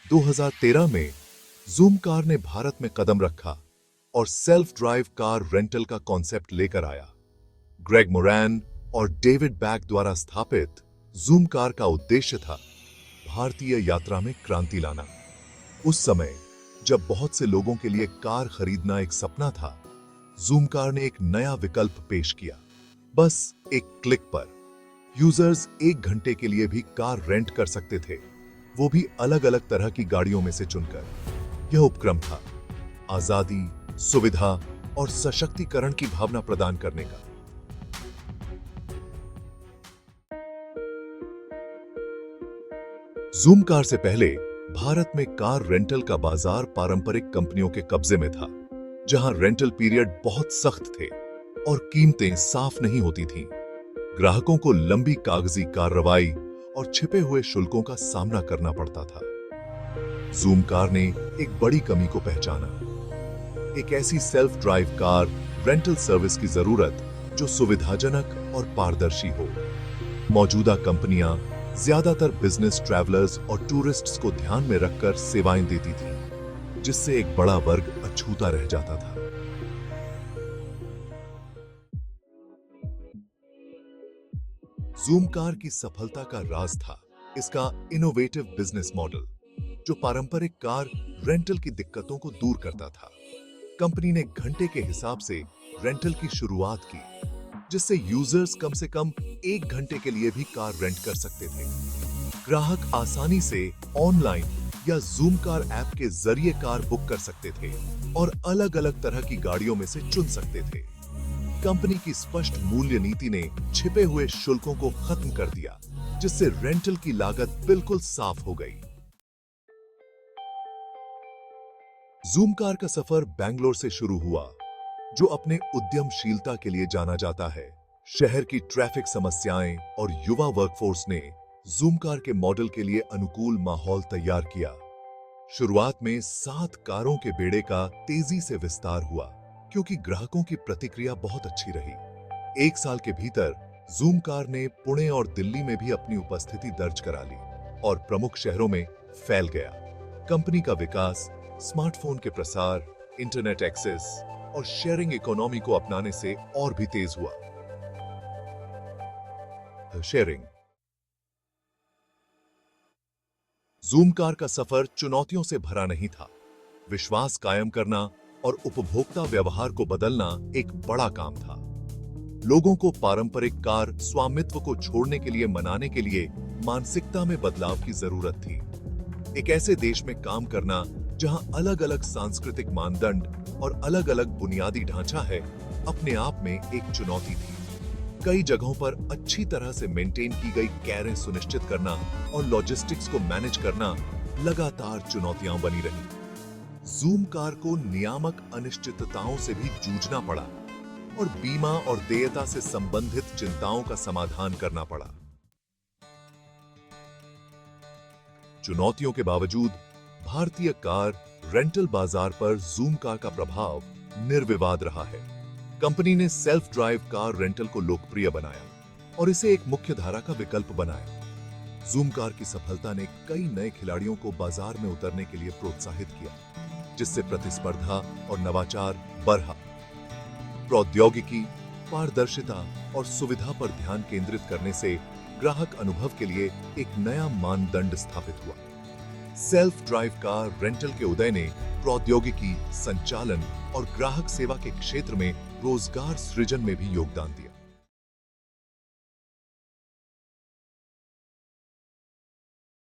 2013 में zoom car ने भारत में कदम रखा और सेल्फ ड्राइव कार रेंटल का कॉन्सेप्ट लेकर आया। ग्रेग मोरैन और डेविड बैक द्वारा स्थापित ज़ूम कार का उद्देश्य था भारतीय यात्रा में क्रांति लाना। उस समय जब बहुत से लोगों के लिए कार खरीदना एक सपना था, ज़ूम कार ने एक नया विकल्प पेश किया। बस एक क्लिक पर यूजर्स 1 घंटे के लिए भी कार रेंट कर सकते थे, वो भी अलग अलग तरह की गाड़ियों में से चुनकर। यह उपक्रम था आजादी, सुविधा और सशक्तिकरण की भावना प्रदान करने का। ज़ूम कार से पहले भारत में कार रेंटल का बाजार पारंपरिक कंपनियों के कब्जे में था, जहां रेंटल पीरियड बहुत सख्त थे और कीमतें साफ नहीं होती थीं। ग्राहकों को लंबी कागजी कार्रवाई और छिपे हुए शुल्कों का सामना करना पड़ता था। ज़ूम कार ने एक बड़ी कमी को पहचाना, एक ऐसी self drive car rental service की जरूरत जो सुविधाजनक और पारदर्शी हो। मौजूदा कंपनियां ज्यादातर बिजनेस ट्रैवलर्स और टूरिस्ट्स को ध्यान में रखकर सेवाएं देती थीं, जिससे एक बड़ा वर्ग अछूता रह जाता था। ज़ूम कार की सफलता का राज था इसका इनोवेटिव बिजनेस मॉडल, जो पारंपरिक कार रेंटल की दिक्कतों को दूर करता था। कंपनी ने घंटे के हिसाब से रेंटल की शुरुआत की, जिससे यूजर्स कम से कम 1 घंटे के लिए भी कार रेंट कर सकते थे। ग्राहक आसानी से ऑनलाइन या ज़ूम कार ऐप के जरिए कार बुक कर सकते थे और अलग अलग तरह की गाड़ियों में से चुन सकते थे। कंपनी की स्पष्ट मूल्य नीति ने छिपे हुए शुल्कों को खत्म कर दिया, जिससे रेंटल की लागत बिल्कुल साफ हो गई। ज़ूम कार का सफर बेंगलोर से शुरू हुआ, जो अपने उद्यमशीलता के लिए जाना जाता है। शहर की ट्रैफिक समस्याएं और युवा वर्कफोर्स ने ज़ूम कार के मॉडल के लिए अनुकूल माहौल तैयार किया। शुरुआत में 7 कारों के बेड़े का तेजी से विस्तार हुआ, क्योंकि ग्राहकों की प्रतिक्रिया बहुत अच्छी रही। 1 साल के भीतर ज़ूम कार ने पुणे और दिल्ली में भी अपनी उपस्थिति दर्ज करा ली और प्रमुख शहरों में फैल गया। कंपनी का विकास स्मार्टफोन के प्रसार, इंटरनेट एक्सेस और शेयरिंग इकोनॉमी को अपनाने से और भी तेज हुआ। शेयरिंग। ज़ूम कार का सफर चुनौतियों से भरा नहीं था। विश्वास कायम करना और उपभोक्ता व्यवहार को बदलना एक बड़ा काम था। लोगों को पारंपरिक कार स्वामित्व को छोड़ने के लिए मनाने के लिए मानसिकता में बदलाव की जरूरत थी। एक ऐसे देश में काम करना जहां अलग अलग सांस्कृतिक मानदंड और अलग अलग बुनियादी ढांचा है, अपने आप में एक चुनौती थी। कई जगहों पर अच्छी तरह से मेंटेन की गई कैरें सुनिश्चित करना और लॉजिस्टिक्स को मैनेज करना लगातार चुनौतियां बनी रही। ज़ूम कार को नियामक अनिश्चितताओं से भी जूझना पड़ा और बीमा और देयता से संबंधित चिंताओं का समाधान करना पड़ा। चुनौतियों के बावजूद भारतीय कार रेंटल बाजार पर ज़ूम कार का प्रभाव निर्विवाद रहा है। कंपनी ने सेल्फ ड्राइव कार रेंटल को लोकप्रिय बनाया और इसे एक मुख्य धारा का विकल्प बनाया। ज़ूम कार की सफलता ने कई नए खिलाड़ियों को बाजार में उतरने के लिए प्रोत्साहित किया, जिससे प्रतिस्पर्धा और नवाचार बढ़ा। प्रौद्योगिकी, पारदर्शिता और सुविधा पर ध्यान केंद्रित करने से ग्राहक अनुभव के लिए एक नया मानदंड स्थापित हुआ। सेल्फ ड्राइव कार रेंटल के उदय ने प्रौद्योगिकी, संचालन और ग्राहक सेवा के क्षेत्र में रोजगार सृजन में भी योगदान दिया।